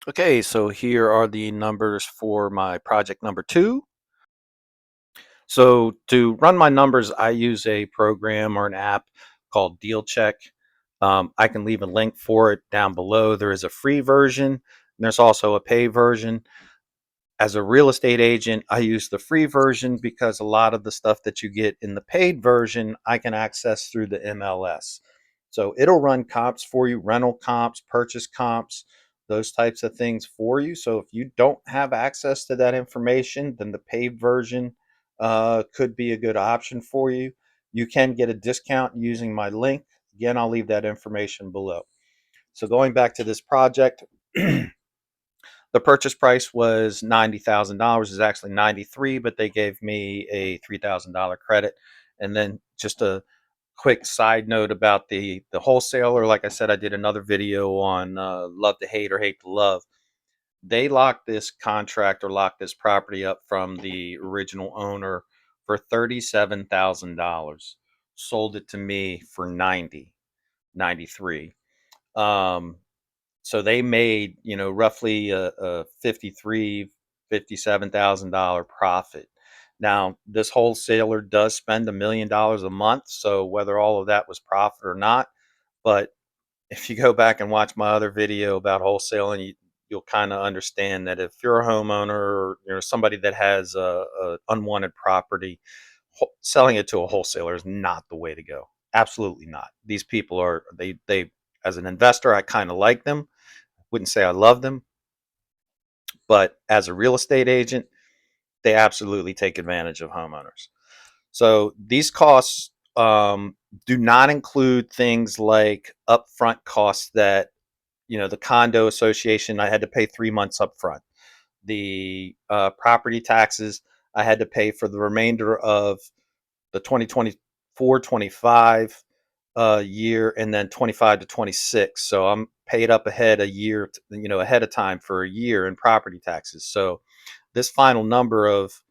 Okay, so here are the numbers for my project number 2. So to run my numbers, I use a program or an app called Deal Check. I can leave a link for it down below. There is a free version, and there's also a pay version. As a real estate agent, I use the free version because a lot of the stuff that you get in the paid version, I can access through the MLS. So it'll run comps for you, rental comps, purchase comps, those types of things for you. So if you don't have access to that information, then the paid version could be a good option for you. You can get a discount using my link. Again, I'll leave that information below. So going back to this project, the purchase price was $90,000. It's actually 93, but they gave me a $3,000 credit. And then just a quick side note about the wholesaler. Like I said, I did another video on love to hate or hate to love. They locked this contract or locked this property up from the original owner for $37,000. Sold it to me for 93. Um, so they made, roughly a 53, $57,000 profit. Now, this wholesaler does spend $1 million a month. So whether all of that was profit or not, but if you go back and watch my other video about wholesaling, you'll kind of understand that if you're a homeowner or somebody that has a unwanted property, selling it to a wholesaler is not the way to go. Absolutely not. These people are they as an investor, I kind of like them. Wouldn't say I love them, but as a real estate agent, they absolutely take advantage of homeowners. So these costs do not include things like upfront costs that the condo association, I had to pay 3 months up front. The property taxes, I had to pay for the remainder of the 2024-25 year, and then 25 to 26. So I'm paid up ahead a year, ahead of time for a year in property taxes. So this final number of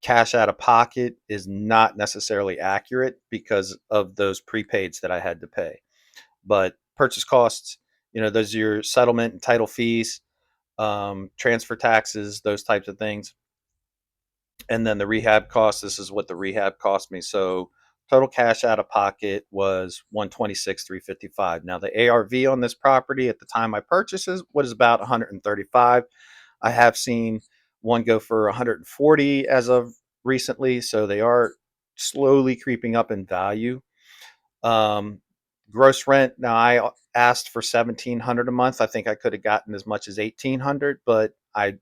cash out of pocket is not necessarily accurate because of those prepaids that I had to pay. But purchase costs, those are your settlement and title fees, transfer taxes, those types of things. And then the rehab costs, this is what the rehab cost me. So total cash out of pocket was 126, 355. Now the ARV on this property at the time I purchased was about 135. I have seen one go for 140 as of recently, so they are slowly creeping up in value. Um, Gross rent. Now I asked for 1,700 a month. I think I could have gotten as much as 1,800, but I,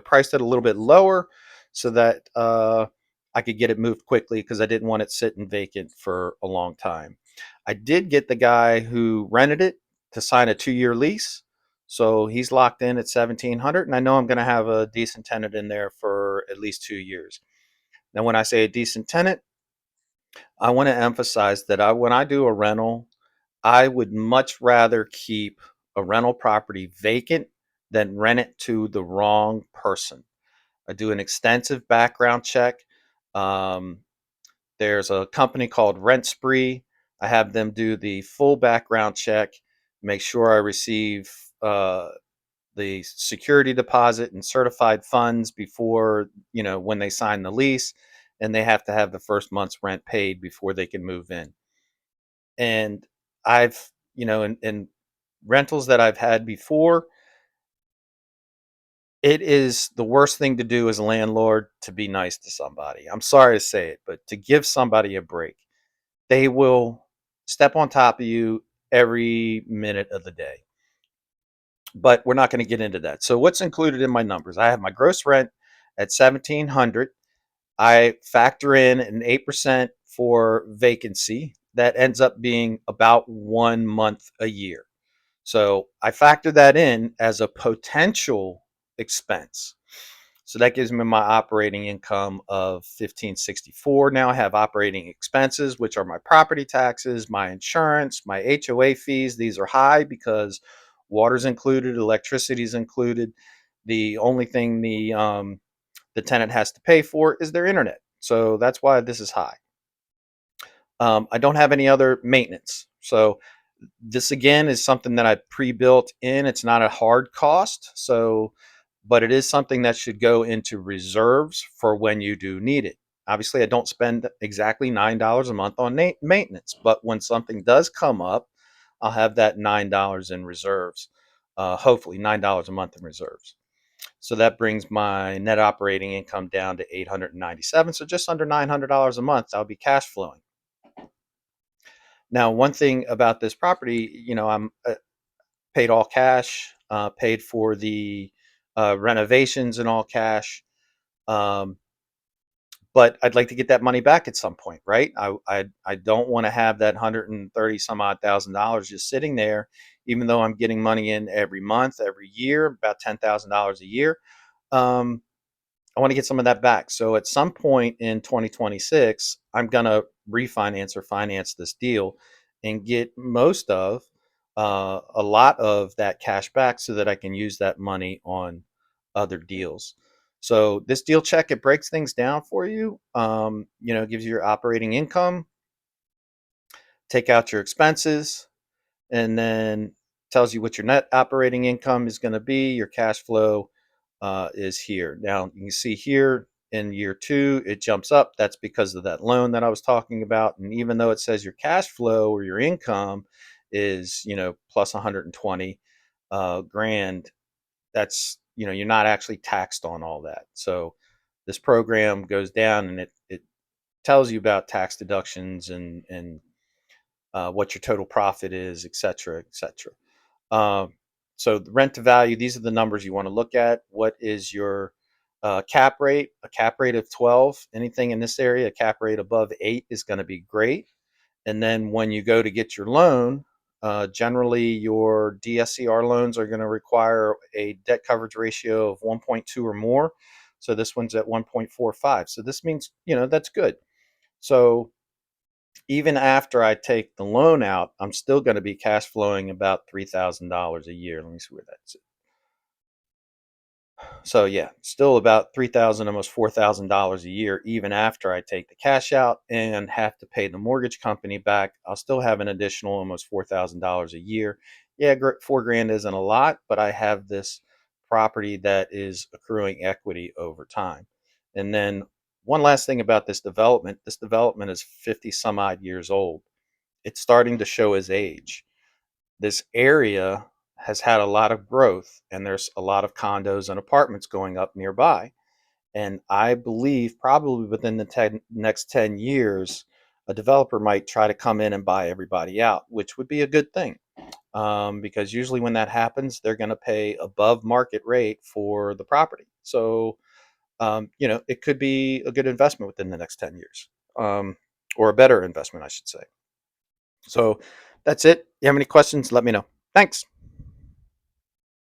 priced it a little bit lower so that I could get it moved quickly because I didn't want it sitting vacant for a long time. I did get the guy who rented it to sign a 2-year lease, so he's locked in at 1,700, and I know I'm going to have a decent tenant in there for at least 2 years. Now, when I say a decent tenant, I want to emphasize that when I do a rental, I would much rather keep a rental property vacant than rent it to the wrong person. I do an extensive background check. Um, there's a company called Rent Spree. I have them do the full background check, make sure I receive the security deposit and certified funds before, when they sign the lease, and they have to have the first month's rent paid before they can move in. And I've, in rentals that I've had before, it is the worst thing to do as a landlord to be nice to somebody. I'm sorry to say it, but to give somebody a break, they will step on top of you every minute of the day. But we're not going to get into that. So what's included in my numbers? I have my gross rent at 1,700. I factor in an 8% for vacancy. That ends up being about 1 month a year. So I factor that in as a potential expense. So that gives me my operating income of 1564. Now I have operating expenses, which are my property taxes, my insurance, my HOA fees. These are high because water's included, electricity's included. The only thing the tenant has to pay for is their internet. So that's why this is high. I don't have any other maintenance. So This again is something that I pre-built in. It's not a hard cost, so but it is something that should go into reserves for when you do need it. Obviously, I don't spend exactly $9 a month on maintenance, but when something does come up, I'll have that $9 in reserves. Hopefully, $9 a month in reserves. So that brings my net operating income down to 897. So just under $900 a month, I'll be cash flowing. Now, one thing about this property, I'm paid all cash, paid for the renovations in all cash. Um, but I'd like to get that money back at some point, right? I don't want to have that 130 some odd $1,000 just sitting there, even though I'm getting money in every month, every year, about $10,000 a year. Um, I want to get some of that back. So at some point in 2026, I'm going to refinance or finance this deal and get a lot of that cash back so that I can use that money on other deals. So this deal check, it breaks things down for you. Gives you your operating income, take out your expenses, and then tells you what your net operating income is going to be. Your cash flow is here. Now you can see here in year two, it jumps up. That's because of that loan that I was talking about. And even though it says your cash flow or your income is, plus 120 grand, that's, you're not actually taxed on all that. So this program goes down and it tells you about tax deductions and what your total profit is, et cetera, et cetera. Um, so the rent to value, these are the numbers you want to look at. What is your cap rate? A cap rate of 12. Anything in this area, a cap rate above 8 is going to be great. And then when you go to get your loan, generally your DSCR loans are going to require a debt coverage ratio of 1.2 or more. So this one's at 1.45. So this means, that's good. So even after I take the loan out, I'm still going to be cash flowing about $3,000 a year. Let me see where that's at. So yeah, still about 3,000, almost $4,000 a year, even after I take the cash out and have to pay the mortgage company back. I'll still have an additional almost $4,000 a year. Yeah, 4 grand isn't a lot, but I have this property that is accruing equity over time. And then one last thing about this development. This development is 50 some odd years old. It's starting to show its age. This area has had a lot of growth and there's a lot of condos and apartments going up nearby. And I believe probably within the next 10 years, a developer might try to come in and buy everybody out, which would be a good thing. Because usually when that happens, they're going to pay above market rate for the property. So, it could be a good investment within the next 10 years, or a better investment, I should say. So that's it. You have any questions? Let me know. Thanks.